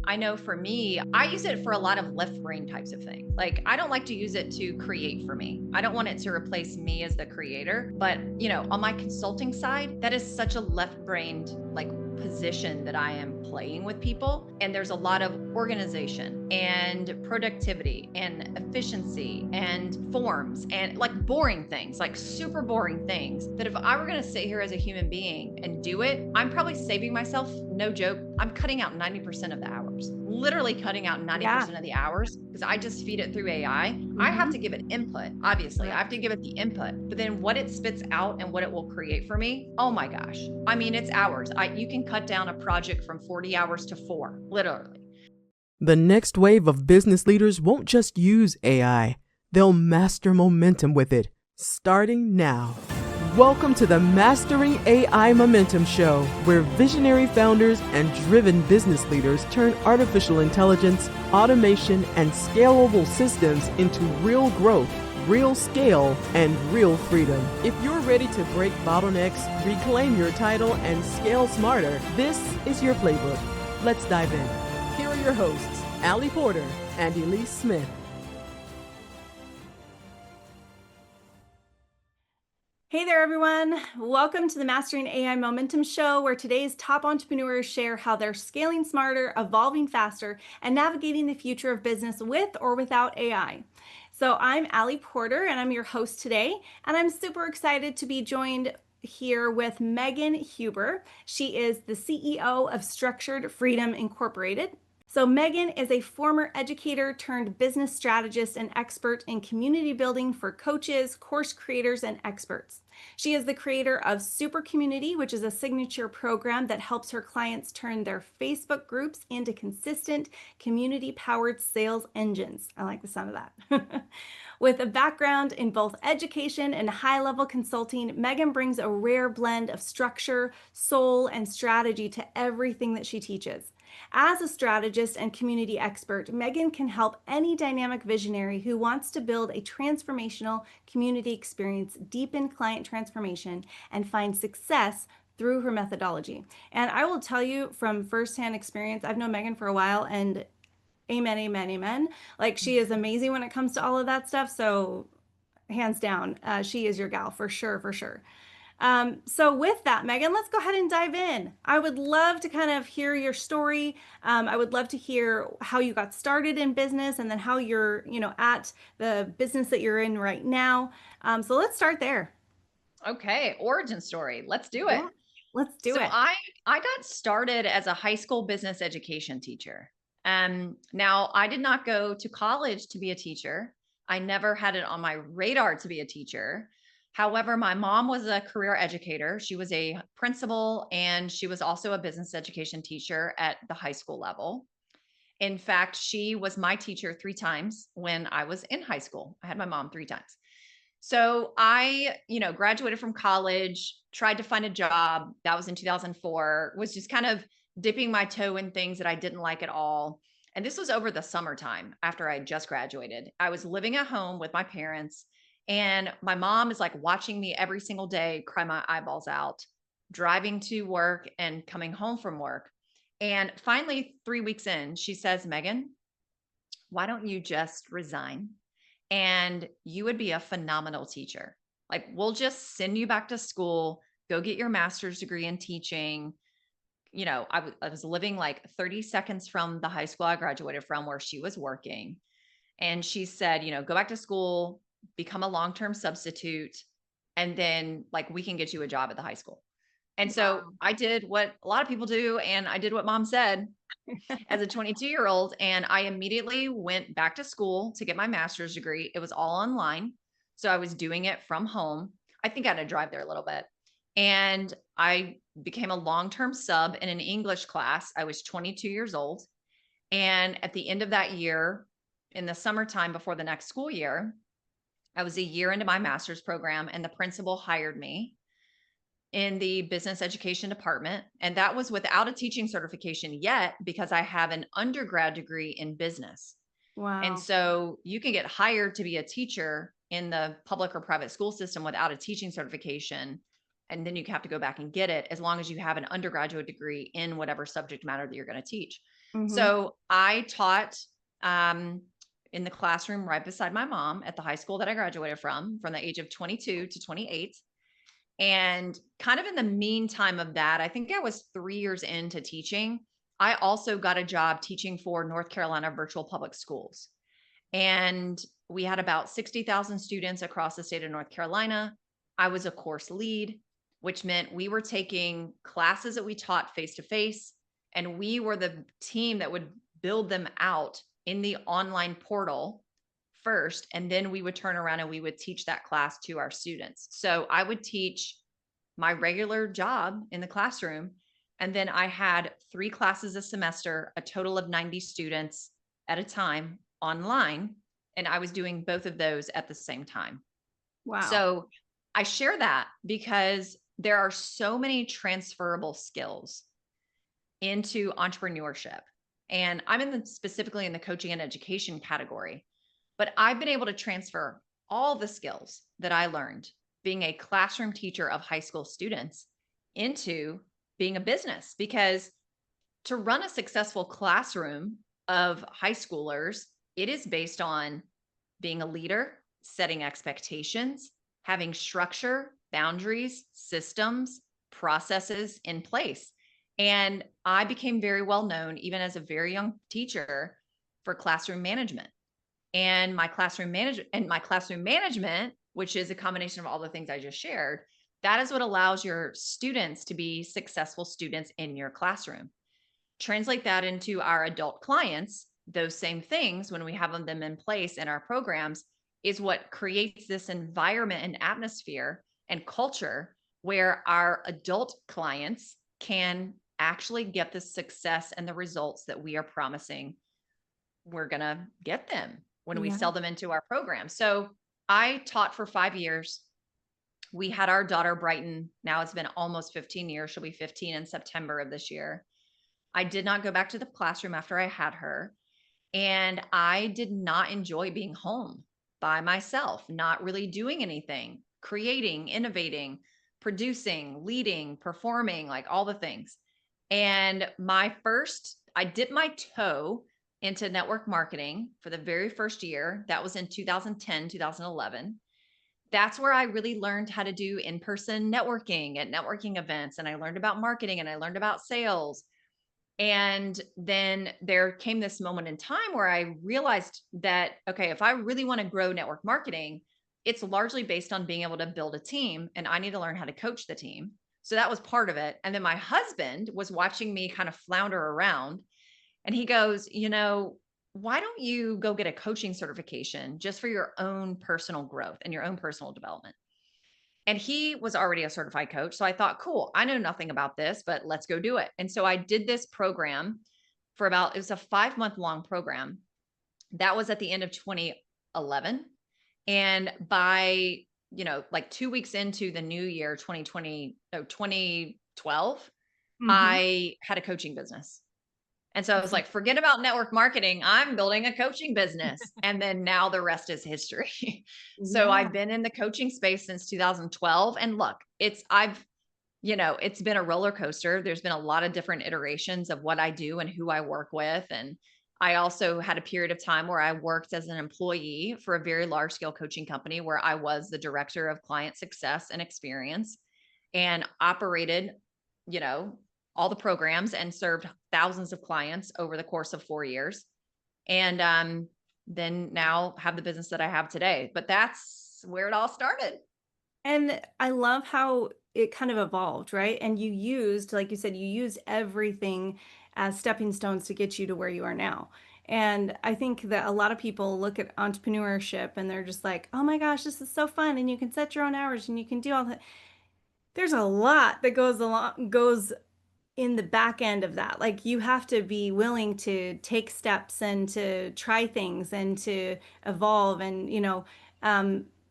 I know for me, I use it for a lot of left brain types of things. Like, I don't like to use it to create for me. I don't want it to replace me as the creator. But, on my consulting side, that is such a left brained, like, position that I am playing with people. And there's a lot of organization and productivity and efficiency and forms and like boring things, like super boring things that if I were going to sit here as a human being and do it, I'm probably saving myself, no joke, I'm cutting out 90% of the hours, literally cutting out Yeah. 90% of the hours because I just feed it through AI. I have to Mhm. give it input, obviously. I Right. have to give it the input, but then what it spits out and what it will create for me, oh my gosh. I mean, it's hours. You can cut down a project from 40 hours to 4, literally. The next wave of business leaders won't just use AI, they'll master momentum with it, starting now. Welcome to the Mastering AI Momentum Show, where visionary founders and driven business leaders turn artificial intelligence, automation, and scalable systems into real growth, real scale, and real freedom. If you're ready to break bottlenecks, reclaim your title, and scale smarter, this is your playbook. Let's dive in. Here are your hosts, Aly Porter and Elise Smith. Hey there, everyone. Welcome to the Mastering AI Momentum Show, where today's top entrepreneurs share how they're scaling smarter, evolving faster, and navigating the future of business with or without AI. So I'm Aly Porter, and I'm your host today, and I'm super excited to be joined here with Megan Huber. She is the CEO of Structured Freedom Incorporated. So Megan is a former educator turned business strategist and expert in community building for coaches, course creators, and experts. She is the creator of Super Community, which is a signature program that helps her clients turn their Facebook groups into consistent community-powered sales engines. I like the sound of that. With a background in both education and high-level consulting, Megan brings a rare blend of structure, soul, and strategy to everything that she teaches. As a strategist and community expert, Megan can help any dynamic visionary who wants to build a transformational community experience, deepen client transformation, and find success through her methodology. And I will tell you from firsthand experience, I've known Megan for a while, and amen, amen, amen. Like, she is amazing when it comes to all of that stuff. So hands down, she is your gal for sure, for sure. So with that, Megan, let's go ahead and dive in. I would love to kind of hear your story. I would love to hear how you got started in business and then how you're, at the business that you're in right now. So let's start there. Okay, origin story. Let's do it. Yeah, let's do So it. I got started as a high school business education teacher. Now I did not go to college to be a teacher. I never had it on my radar to be a teacher. However, my mom was a career educator. She was a principal and she was also a business education teacher at the high school level. In fact, she was my teacher 3 times when I was in high school. I had my mom 3 times. So I, graduated from college, tried to find a job. That was in 2004, was just kind of dipping my toe in things that I didn't like at all. And this was over the summertime after I had just graduated. I was living at home with my parents, and my mom is like watching me every single day cry my eyeballs out, driving to work and coming home from work. And finally, 3 weeks in, she says, Megan, why don't you just resign? And you would be a phenomenal teacher. Like, we'll just send you back to school, go get your master's degree in teaching. I was living like 30 seconds from the high school I graduated from where she was working. And she said, go back to school, become a long term substitute, and then like we can get you a job at the high school. And so Wow. I did what a lot of people do, and I did what mom said as a 22-year-old, and I immediately went back to school to get my master's degree. It was all online. So I was doing it from home. I think I had to drive there a little bit. And I became a long-term sub in an English class. I was 22 years old. And at the end of that year, in the summertime before the next school year, I was a year into my master's program, and the principal hired me in the business education department. And that was without a teaching certification yet because I have an undergrad degree in business. And Wow. so you can get hired to be a teacher in the public or private school system without a teaching certification. And then you have to go back and get it as long as you have an undergraduate degree in whatever subject matter that you're going to teach. So I taught in the classroom right beside my mom at the high school that I graduated from the age of 22 to 28. And kind of in the meantime of that, I think I was 3 years into teaching. I also got a job teaching for North Carolina virtual public schools. And we had about 60,000 students across the state of North Carolina. I was a course lead, which meant we were taking classes that we taught face to face, and we were the team that would build them out in the online portal first. And then we would turn around and we would teach that class to our students. So I would teach my regular job in the classroom. And then I had 3 classes a semester, a total of 90 students at a time online. And I was doing both of those at the same time. Wow. So I share that because there are so many transferable skills into entrepreneurship. And I'm specifically in the coaching and education category, but I've been able to transfer all the skills that I learned being a classroom teacher of high school students into being a business, because to run a successful classroom of high schoolers, it is based on being a leader, setting expectations, having structure, boundaries, systems, processes in place. And I became very well known, even as a very young teacher, for classroom management. And my classroom management, which is a combination of all the things I just shared, that is what allows your students to be successful students in your classroom. Translate that into our adult clients, those same things, when we have them in place in our programs, is what creates this environment and atmosphere and culture where our adult clients can actually get the success and the results that we are promising we're going to get them when we sell them into our program. So I taught for 5 years. We had our daughter Brighton. Now it's been almost 15 years. She'll be 15 in September of this year. I did not go back to the classroom after I had her. And I did not enjoy being home by myself, not really doing anything, creating, innovating, producing, leading, performing, like all the things. And I dipped my toe into network marketing for the very first year. That was in 2010, 2011. That's where I really learned how to do in-person networking at networking events. And I learned about marketing and I learned about sales. And then there came this moment in time where I realized that, okay, if I really want to grow network marketing, it's largely based on being able to build a team, and I need to learn how to coach the team. So that was part of it. And then my husband was watching me kind of flounder around, and he goes, why don't you go get a coaching certification just for your own personal growth and your own personal development? And he was already a certified coach. So I thought, cool, I know nothing about this, but let's go do it. And so I did this program it was a 5-month long program. That was at the end of 2011. And by, like 2 weeks into the new year, 2012, I had a coaching business. And so I was like, forget about network marketing. I'm building a coaching business. And then now the rest is history. So I've been in the coaching space since 2012. And look, it's been a roller coaster. There's been a lot of different iterations of what I do and who I work with. And I also had a period of time where I worked as an employee for a very large scale coaching company where I was the director of client success and experience and operated, all the programs and served thousands of clients over the course of 4 years. And then now have the business that I have today. But that's where it all started. And I love how it kind of evolved, right? And you used, like you said, you used everything as stepping stones to get you to where you are now. And I think that a lot of people look at entrepreneurship and they're just like, oh my gosh, this is so fun. And you can set your own hours and you can do all that. There's a lot that goes in the back end of that. Like you have to be willing to take steps and to try things and to evolve and,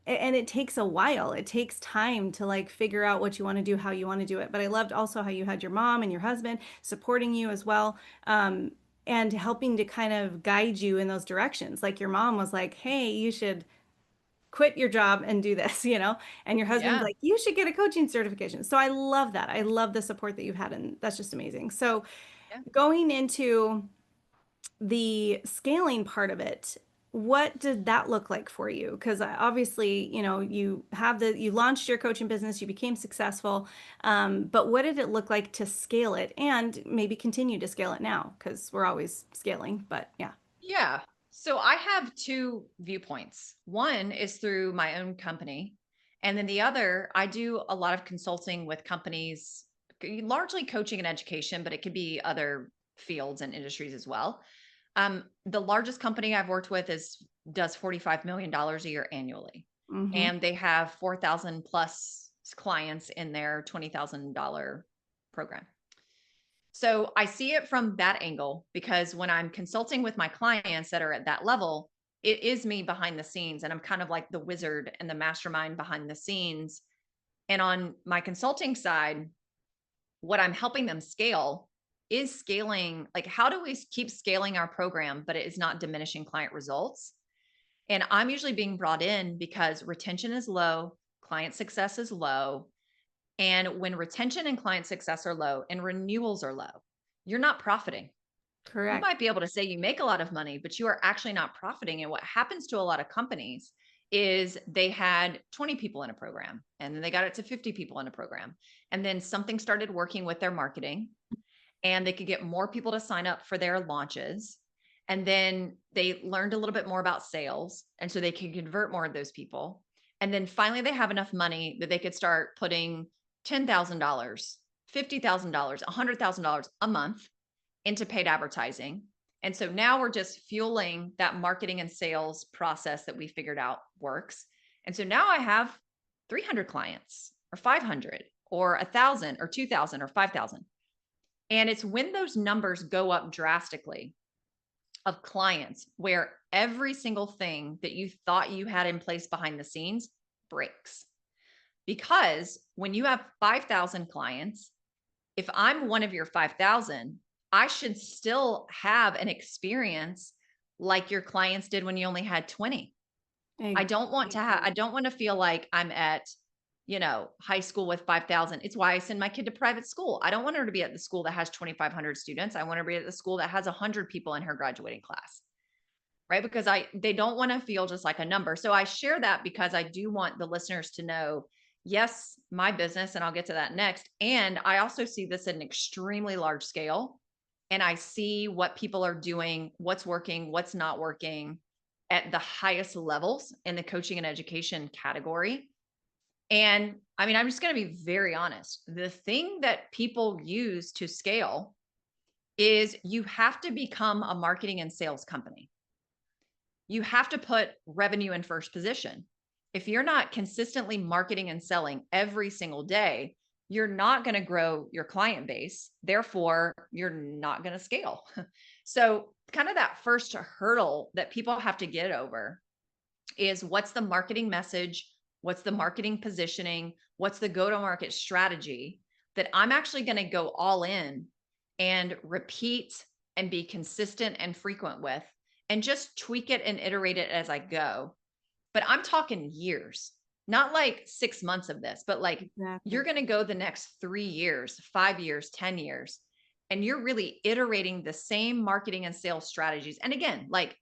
and it takes a while. It takes time to like figure out what you want to do, how you want to do it. But I loved also how you had your mom and your husband supporting you as well. And helping to kind of guide you in those directions. Like your mom was like, hey, you should quit your job and do this, and your husband's like, you should get a coaching certification. So I love that. I love the support that you've had. And that's just amazing. So going into the scaling part of it, what did that look like for you? Because obviously, you launched your coaching business, you became successful, but what did it look like to scale it and maybe continue to scale it now? Because we're always scaling, but yeah. Yeah. So I have two viewpoints. One is through my own company. And then the other, I do a lot of consulting with companies, largely coaching and education, but it could be other fields and industries as well. The largest company I've worked with does $45 million a year annually. Mm-hmm. And they have 4,000 plus clients in their $20,000 program. So I see it from that angle because when I'm consulting with my clients that are at that level, it is me behind the scenes and I'm kind of like the wizard and the mastermind behind the scenes. And on my consulting side, what I'm helping them scale is scaling, like how do we keep scaling our program, but it is not diminishing client results? And I'm usually being brought in because retention is low, client success is low, and when retention and client success are low and renewals are low, you're not profiting. You Correct. might be able to say you make a lot of money, but you are actually not profiting. And what happens to a lot of companies is they had 20 people in a program and then they got it to 50 people in a program. And then something started working with their marketing and they could get more people to sign up for their launches. And then they learned a little bit more about sales. And so they can convert more of those people. And then finally, they have enough money that they could start putting $10,000, $50,000, $100,000 a month into paid advertising. And so now we're just fueling that marketing and sales process that we figured out works. And so now I have 300 clients or 500 or 1,000 or 2,000 or 5,000. And it's when those numbers go up drastically of clients where every single thing that you thought you had in place behind the scenes breaks. Because when you have 5,000 clients, if I'm one of your 5,000, I should still have an experience like your clients did when you only had 20. I don't want to feel like I'm at, high school with 5,000. It's why I send my kid to private school. I don't want her to be at the school that has 2,500 students. I want her to be at the school that has 100 people in her graduating class. Right? Because they don't want to feel just like a number. So I share that because I do want the listeners to know, yes, my business, and I'll get to that next. And I also see this at an extremely large scale. And I see what people are doing, what's working, what's not working at the highest levels in the coaching and education category. And I mean, I'm just going to be very honest. The thing that people use to scale is you have to become a marketing and sales company. You have to put revenue in first position. If you're not consistently marketing and selling every single day, you're not going to grow your client base. Therefore, you're not going to scale. So, kind of that first hurdle that people have to get over is what's the marketing message? What's the marketing positioning? What's the go-to-market strategy that I'm actually going to go all in and repeat and be consistent and frequent with, and just tweak it and iterate it as I go. But I'm talking years, not like 6 months of this, but like you're going to go the next 3 years, 5 years, 10 years, and you're really iterating the same marketing and sales strategies. And again, like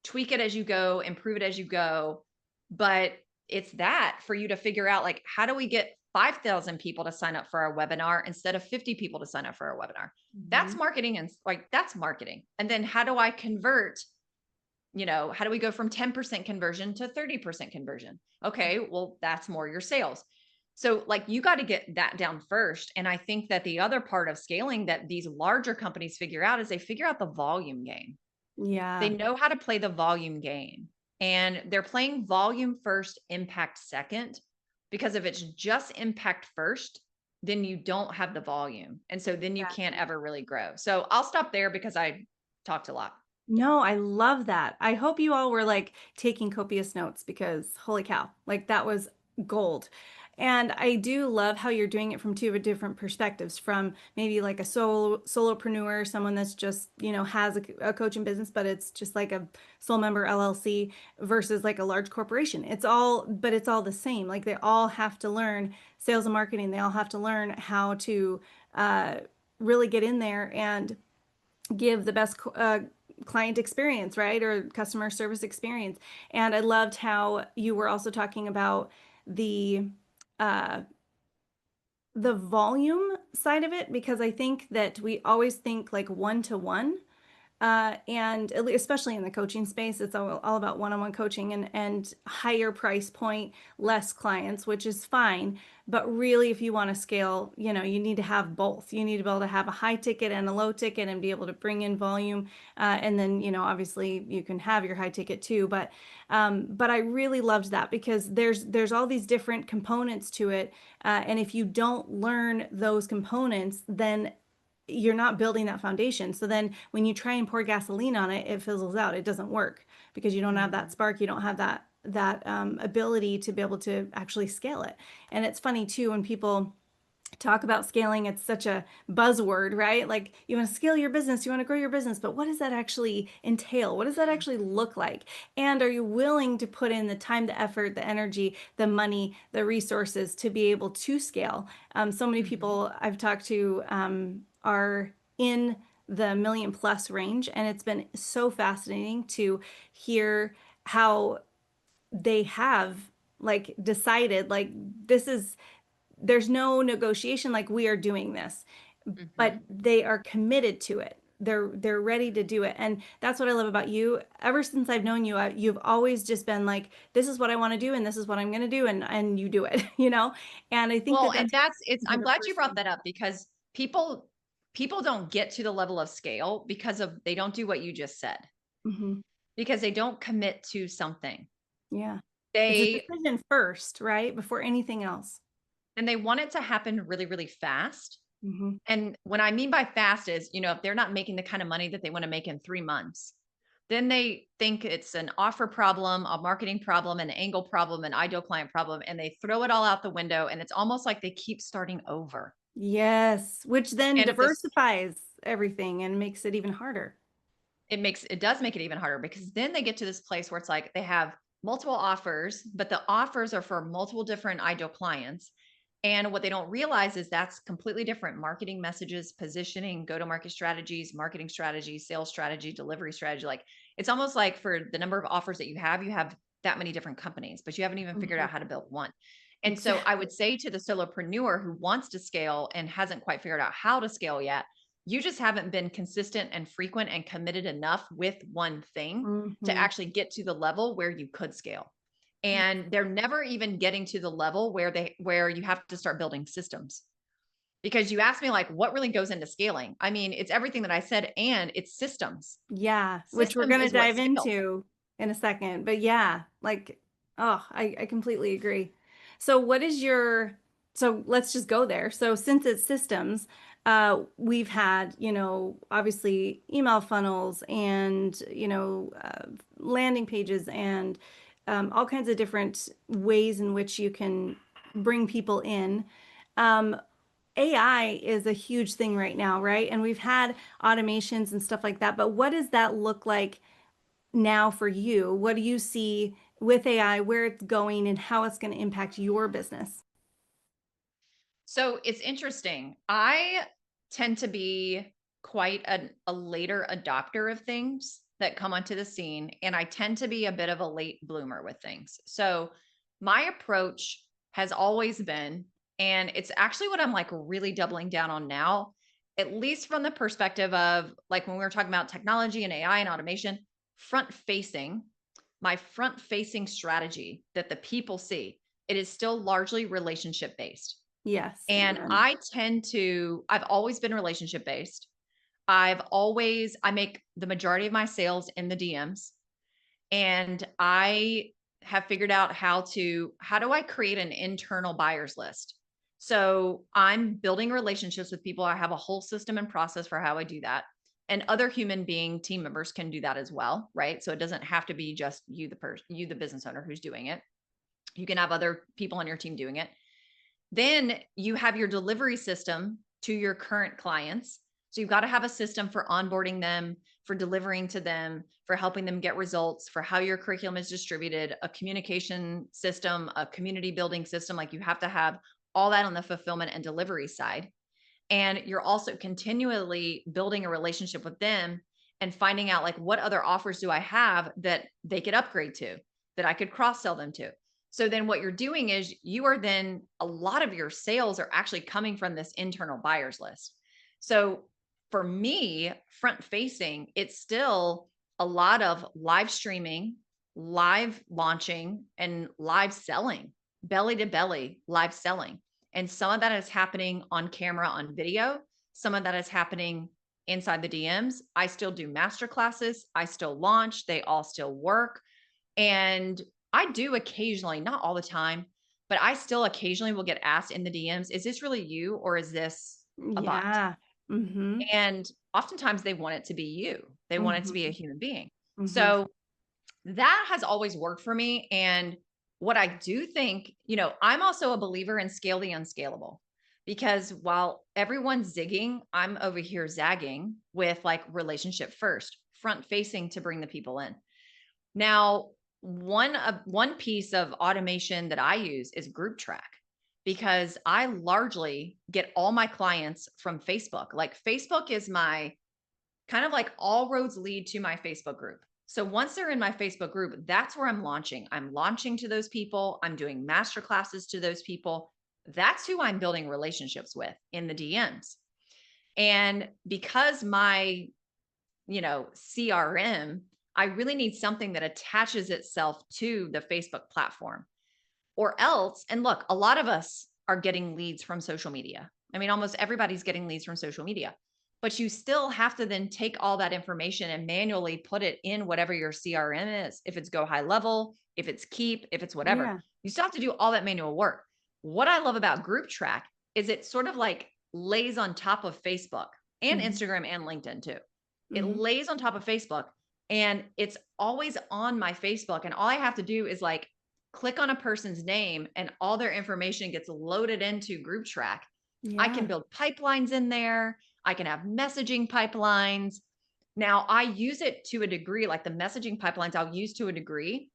tweak it as you go, improve it as you go. But it's that for you to figure out, like, how do we get 5,000 people to sign up for our webinar instead of 50 people to sign up for our webinar? Mm-hmm. That's marketing. And like, that's marketing. And then how do I convert? How do we go from 10% conversion to 30% conversion? Okay, well, that's more your sales. So like you got to get that down first. And I think that the other part of scaling that these larger companies figure out is they figure out the volume game. Yeah. They know how to play the volume game, and they're playing volume first, impact second, because if it's just impact first, then you don't have the volume. And so then you can't ever really grow. So I'll stop there because I talked a lot. No, I love that. I hope you all were like taking copious notes because holy cow, like that was gold. And I do love how you're doing it from two different perspectives, from maybe like a solopreneur, someone that's just, has a coaching business, but it's just like a sole member LLC versus like a large corporation. It's all the same. Like they all have to learn sales and marketing. They all have to learn how to really get in there and give the best client experience, right? Or customer service experience. And I loved how you were also talking about uh, the volume side of it, because I think that we always think like one-to-one. And especially in the coaching space, it's all about one-on-one coaching and higher price point, less clients, which is fine. But really, if you want to scale, you need to have both. You need to be able to have a high ticket and a low ticket and be able to bring in volume. And then, obviously you can have your high ticket too. But I really loved that, because there's all these different components to it. And if you don't learn those components, then you're not building that foundation. So then when you try and pour gasoline on it, it fizzles out. It doesn't work because you don't have that spark. You don't have that ability to be able to actually scale it. And it's funny too, when people talk about scaling, it's such a buzzword, right? Like, you want to scale your business, you want to grow your business, but what does that actually entail? What does that actually look like? And are you willing to put in the time, the effort, the energy, the money, the resources to be able to scale? So many people I've talked to are in the million plus range, and it's been so fascinating to hear how they have like decided, like, there's no negotiation, like, we are doing this, but they are committed to it. They're ready to do it. And that's what I love about you. Ever since I've known you, you've always just been like, this is what I want to do and this is what I'm going to do, and you do it, And I think Well, that and I'm the glad you first brought thing. that up, because people don't get to the level of scale because they don't do what you just said, Mhm. because they don't commit to something. Yeah. It's a They decision first, right? Before anything else. and they want it to happen really, really fast. Mhm. And what I mean by fast is, if they're not making the kind of money that they want to make in 3 months, then they think it's an offer problem, a marketing problem, an angle problem, an ideal client problem, and they throw it all out the window. And it's almost like they keep starting over. Yes, which then And this diversifies everything and makes it even harder. it does make it even harder, because then they get to this place where it's like they have multiple offers, but the offers are for multiple different ideal clients. And what they don't realize is that's completely different marketing messages, positioning, go to market strategies, marketing strategy, sales strategy, delivery strategy. Like, it's almost like for the number of offers that you have that many different companies, but you haven't even figured Mhm. out how to build one. And so I Exactly. would say to the solopreneur who wants to scale and hasn't quite figured out how to scale yet, you just haven't been consistent and frequent and committed enough with one thing to Mhm. actually get to the level where you could scale. And they're never even getting to the level where you have to start building systems. Because you asked me, like, what really goes into scaling? I mean, it's everything that I said, and it's systems. Yeah, which we're Systems going to is what dive scales. into in a second. But yeah, like, oh, I completely agree. So so let's just go there. So since it's systems, we've had, obviously email funnels and, landing pages and all kinds of different ways in which you can bring people in. Um, AI is a huge thing right now, right? And we've had automations and stuff like that. But what does that look like now for you? What do you see with AI, where it's going, and how it's going to impact your business? So it's interesting. I tend to be quite a later adopter of things that come onto the scene, and I tend to be a bit of a late bloomer with things. So my approach has always been, and it's actually what I'm like really doubling down on now, at least from the perspective of, like, when we were talking about technology and AI and automation, my front facing strategy that the people see, it is still largely relationship based. Yes, And amen. I've always been relationship based. I make the majority of my sales in the DMs, and I have figured out how do I create an internal buyers list? So I'm building relationships with people. I have a whole system and process for how I do that. And other human being team members can do that as well, right? So it doesn't have to be just you, the business owner, who's doing it. You can have other people on your team doing it. Then you have your delivery system to your current clients. So you've got to have a system for onboarding them, for delivering to them, for helping them get results, for how your curriculum is distributed, a communication system, a community building system. Like, you have to have all that on the fulfillment and delivery side. And you're also continually building a relationship with them and finding out like what other offers do I have that they could upgrade to, that I could cross sell them to. So then what you're doing is you are then a lot of your sales are actually coming from this internal buyers list. So for me, front facing, it's still a lot of live streaming, live launching, and live selling, belly to belly live selling. And some of that is happening on camera, on video. Some of that is happening inside the DMs. I still do master classes. I still launch. They all still work. And I do occasionally, not all the time, but I still occasionally will get asked in the DMs, is this really you or is this a bot? Yeah. Mm-hmm. And oftentimes they want it to be you. They want it to be a Mm-hmm. human being. Mm-hmm. So that has always worked for me. And what I do think, I'm also a believer in scale the unscalable, because while everyone's zigging, I'm over here zagging with like relationship first, front facing to bring the people in. Now, one piece of automation that I use is group track, because I largely get all my clients from Facebook. Like Facebook is my kind of like all roads lead to my Facebook group. So once they're in my Facebook group, that's where I'm launching. I'm launching to those people. I'm doing master classes to those people. That's who I'm building relationships with in the DMs. And because my, CRM, I really need something that attaches itself to the Facebook platform or else. And look, a lot of us are getting leads from social media. I mean, almost everybody's getting leads from social media, but you still have to then take all that information and manually put it in whatever your CRM is. If it's Go High Level, if it's Keep, if it's whatever, Yeah. you still have to do all that manual work. What I love about Group Track is it sort of like lays on top of Facebook and Mm-hmm. Instagram and LinkedIn too. It Mm-hmm. lays on top of Facebook and it's always on my Facebook. And all I have to do is like click on a person's name and all their information gets loaded into Group Track. I can Yeah. build pipelines in there. I can have messaging pipelines. Now I use it to a degree, like the messaging pipelines I'll use to a degree.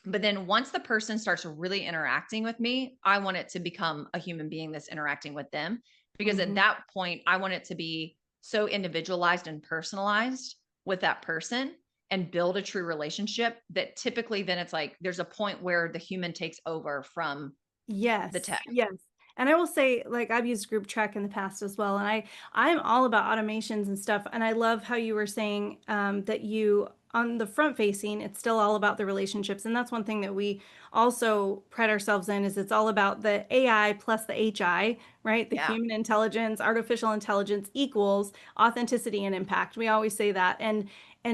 But then once the person starts really interacting with me, I want it to become a human being that's interacting with them. Because at Mm-hmm. that point, I want it to be so individualized and personalized with that person and build a true relationship that typically then it's like there's a point where the human takes over from the Yes, tech. yes. And I will say, like, I've used group track in the past as well. And I'm all about automations and stuff. And I love how you were saying that you, on the front facing, it's still all about the relationships. And that's one thing that we also pride ourselves in is it's all about the AI plus the HI, right? The Yeah. human intelligence, artificial intelligence equals authenticity and impact. We always say that. And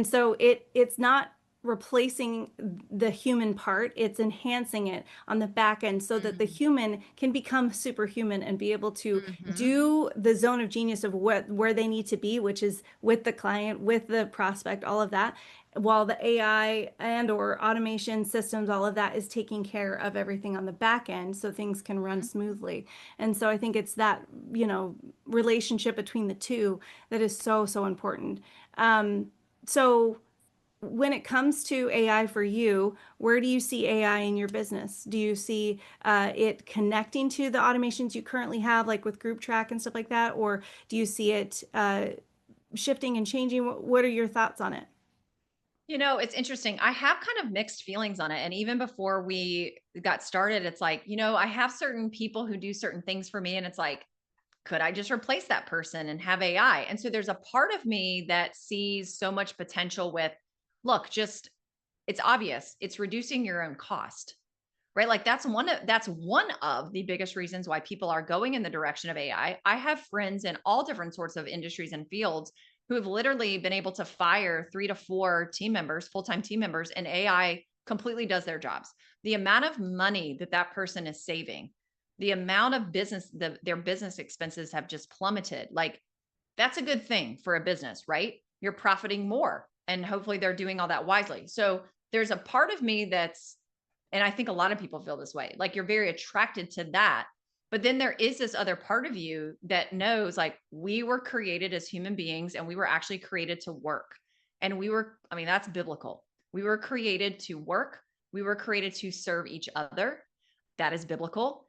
so it's not replacing the human part, it's enhancing it on the back end so that the human can become superhuman and be able to Mhm. do the zone of genius of where they need to be, which is with the client, with the prospect, all of that, while the AI and or automation systems, all of that is taking care of everything on the back end so things can run smoothly. And so I think it's that, relationship between the two that is so, so important. So when it comes to AI for you, where do you see AI in your business? Do you see it connecting to the automations you currently have, like with group track and stuff like that? Or do you see it shifting and changing? What are your thoughts on it? It's interesting. I have kind of mixed feelings on it. And even before we got started, it's like, I have certain people who do certain things for me. And it's like, could I just replace that person and have AI? And so there's a part of me that sees so much potential with, look, just it's obvious. It's reducing your own cost, right? Like that's one of the biggest reasons why people are going in the direction of AI. I have friends in all different sorts of industries and fields who have literally been able to fire 3 to 4 team members, full-time team members, and AI completely does their jobs. The amount of money that that person is saving, the amount of their business expenses have just plummeted. Like that's a good thing for a business, right? You're profiting more and hopefully they're doing all that wisely. So there's a part of me that's, and I think a lot of people feel this way, like you're very attracted to that. But then there is this other part of you that knows like we were created as human beings and we were actually created to work. And I mean, that's biblical. We were created to work. We were created to serve each other. That is biblical.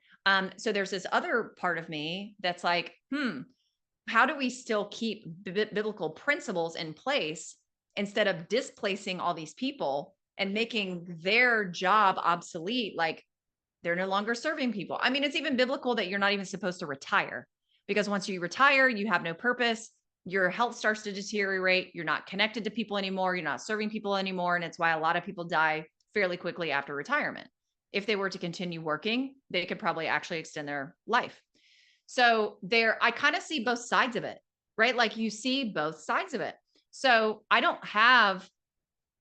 So there's this other part of me that's like, how do we still keep biblical principles in place instead of displacing all these people and making their job obsolete, like they're no longer serving people. I mean, it's even biblical that you're not even supposed to retire, because once you retire, you have no purpose. Your health starts to deteriorate. You're not connected to people anymore. You're not serving people anymore. And it's why a lot of people die fairly quickly after retirement. If they were to continue working, they could probably actually extend their life. So I kind of see both sides of it, right? Like you see both sides of it. So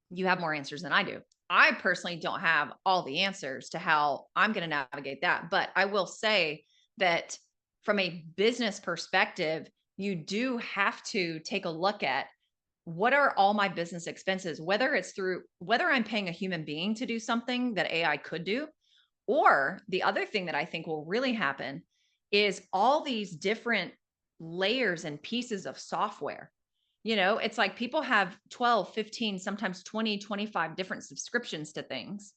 you have more answers than I do. I personally don't have all the answers to how I'm going to navigate that. But I will say that from a business perspective, you do have to take a look at what are all my business expenses, whether I'm paying a human being to do something that AI could do, or the other thing that I think will really happen is all these different layers and pieces of software. It's like people have 12, 15, sometimes 20, 25 different subscriptions to things.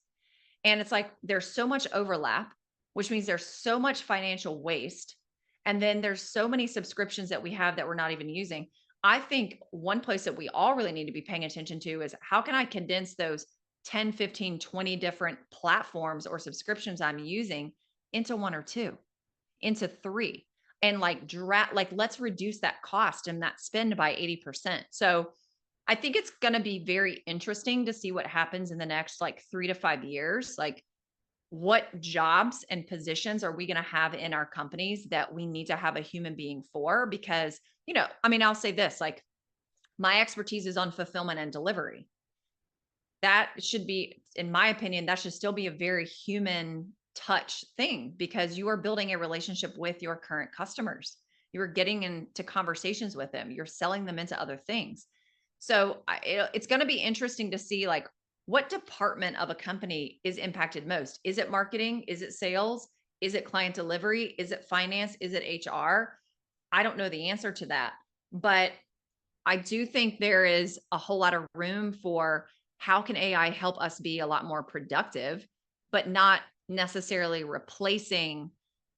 And it's like there's so much overlap, which means there's so much financial waste. And then there's so many subscriptions that we have that we're not even using. I think one place that we all really need to be paying attention to is how can I condense those 10, 15, 20 different platforms or subscriptions I'm using into one or two, into three, and like let's reduce that cost and that spend by 80%. So I think it's going to be very interesting to see what happens in the next like 3 to 5 years. Like what jobs and positions are we going to have in our companies that we need to have a human being for? Because, I mean, I'll say this, like my expertise is on fulfillment and delivery. That should be, in my opinion, that should still be a very human touch thing, because you are building a relationship with your current customers. You are getting into conversations with them. You're selling them into other things. So it's going to be interesting to see like what department of a company is impacted most. Is it marketing? Is it sales? Is it client delivery? Is it finance? Is it HR? I don't know the answer to that, but I do think there is a whole lot of room for how can AI help us be a lot more productive, but not necessarily replacing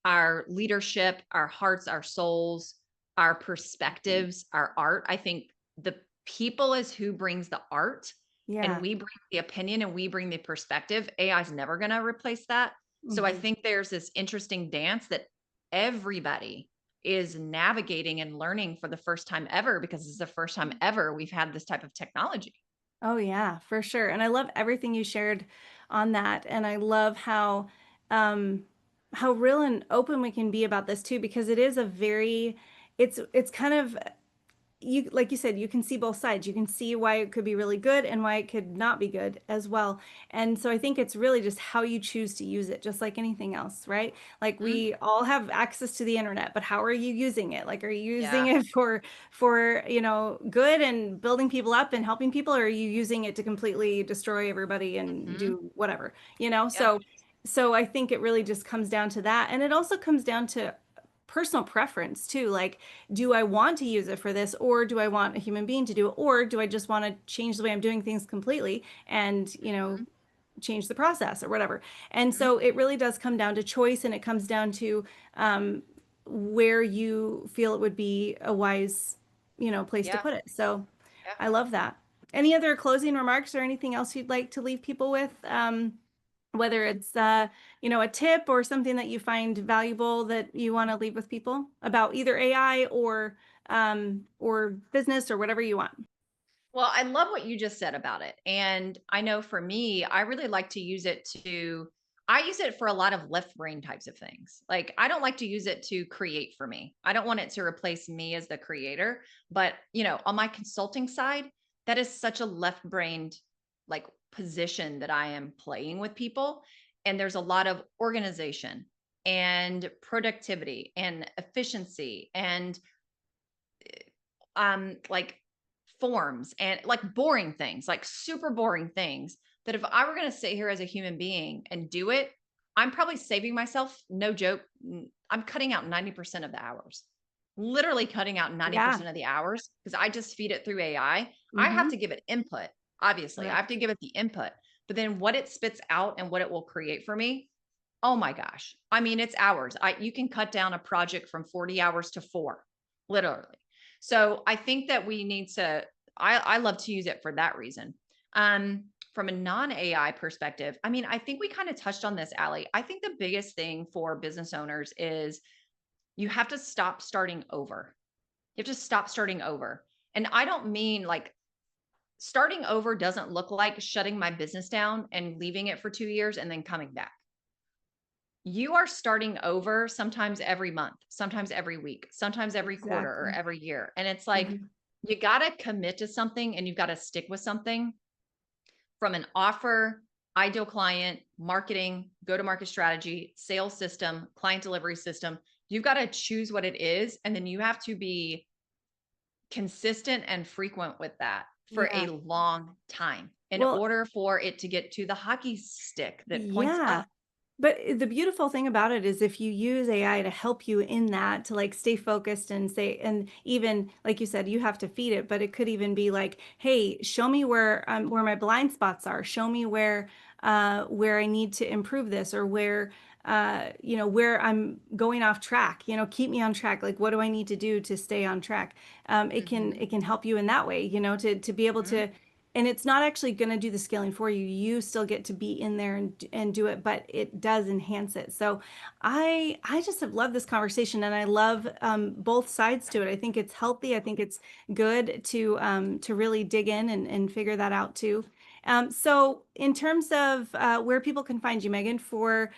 our leadership, our hearts, our souls, our perspectives, our art. I think the people is who brings the art, and we bring the opinion and we bring the perspective. AI is never going to replace that. So I think there's this interesting dance that everybody is navigating and learning for the first time ever, because it's the first time ever we've had this type of technology. Oh yeah, for sure. And I love everything you shared on that. And I love how real and open we can be about this too, because it is it's kind of, like you said, you can see both sides. You can see why it could be really good and why it could not be good as well. And so I think it's really just how you choose to use it, just like anything else, right? Like we all have access to the internet, but how are you using it? Like, are you using it for, good and building people up and helping people, or are you using it to completely destroy everybody and do whatever, So I think it really just comes down to that. And it also comes down to personal preference too. Like, do I want to use it for this, or do I want a human being to do it, or do I just want to change the way I'm doing things completely and, change the process or whatever? And so it really does come down to choice, and it comes down to where you feel it would be a wise, place to put it. So I love that. Any other closing remarks or anything else you'd like to leave people with? Whether it's a tip or something that you find valuable that you want to leave with people about either AI or business or whatever you want. Well, I love what you just said about it. And I know for me, I really like to use it I use it for a lot of left brain types of things. Like I don't like to use it to create for me. I don't want it to replace me as the creator, but on my consulting side, that is such a left brained like position that I am playing with people. And there's a lot of organization and productivity and efficiency and like forms and like boring things, like super boring things that if I were going to sit here as a human being and do it, I'm probably saving myself, no joke, I'm cutting out 90% of the hours. Literally cutting out 90% of the hours, because I just feed it through AI. I have to give it input. Obviously, I have to give it the input, but then what it spits out and what it will create for me, oh my gosh. I mean, it's hours. You can cut down a project from 40 hours to 4, literally. So I think that we need to I love to use it for that reason. From a non-AI perspective, I mean, I think we kind of touched on this, Aly. I think the biggest thing for business owners is you have to stop starting over. You have to stop starting over. And I don't mean like starting over doesn't look like shutting my business down and leaving it for 2 years and then coming back. You are starting over sometimes every month, sometimes every week, sometimes every quarter or Exactly. every year. And it's like, Mhm. you got to commit to something and you've got to stick with something from an offer, ideal client, marketing, go to market strategy, sales system, client delivery system. You've got to choose what it is. And then you have to be consistent and frequent with that for a Yeah. long time in Well, order for it to get to the hockey stick that points yeah. up. But the beautiful thing about it is if you use AI to help you in that, to like stay focused and say, and even like you said, you have to feed it, but it could even be like, hey, show me where my blind spots are. Show me where I need to improve this, or where I'm going off track. Keep me on track. Like, what do I need to do to stay on track? It can help you in that way. To be able Mhm. to. And it's not actually going to do the scaling for you. You still get to be in there and do it, but it does enhance it. So I just have loved this conversation, and I love both sides to it. I think it's healthy. I think it's good to really dig in and figure that out too. So in terms of where people can find you, Megan, for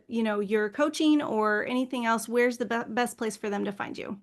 your coaching or anything else, where's the best place for them to find you?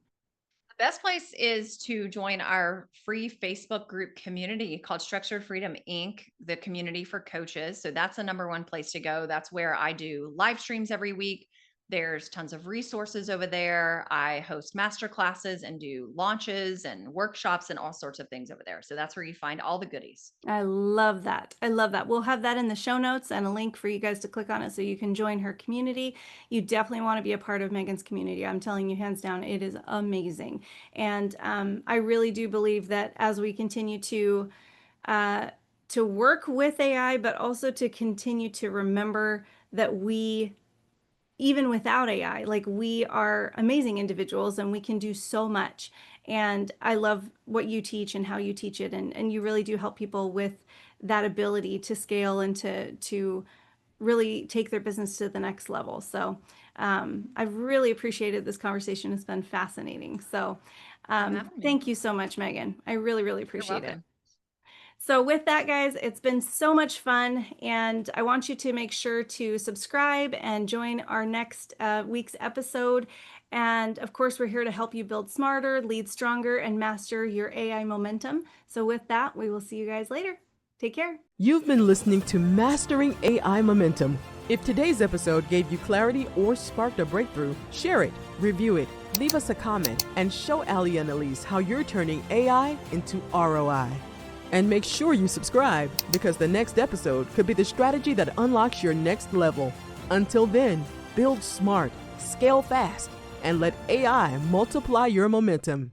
The best place is to join our free Facebook group community called Structured Freedom Inc., the community for coaches. So that's the number one place to go. That's where I do live streams every week. There's tons of resources over there. I host master classes and do launches and workshops and all sorts of things over there. So that's where you find all the goodies. I love that. I love that. We'll have that in the show notes and a link for you guys to click on it so you can join her community. You definitely want to be a part of Megan's community. I'm telling you, hands down, it is amazing. And I really do believe that as we continue uh, to work with AI, but also to continue to remember that even without AI, like, we are amazing individuals and we can do so much. And I love what you teach and how you teach it. And you really do help people with that ability to scale and to really take their business to the next level. So I've really appreciated this conversation. It's been fascinating. So For having me. thank you so much, Megan. I really, really You're appreciate it. welcome. So with that, guys, it's been so much fun, and I want you to make sure to subscribe and join our next week's episode. And of course, we're here to help you build smarter, lead stronger, and master your AI momentum. So with that, we will see you guys later. Take care. You've been listening to Mastering AI Momentum. If today's episode gave you clarity or sparked a breakthrough, share it, review it, leave us a comment, and show Aly and Elise how you're turning AI into ROI. And make sure you subscribe, because the next episode could be the strategy that unlocks your next level. Until then, build smart, scale fast, and let AI multiply your momentum.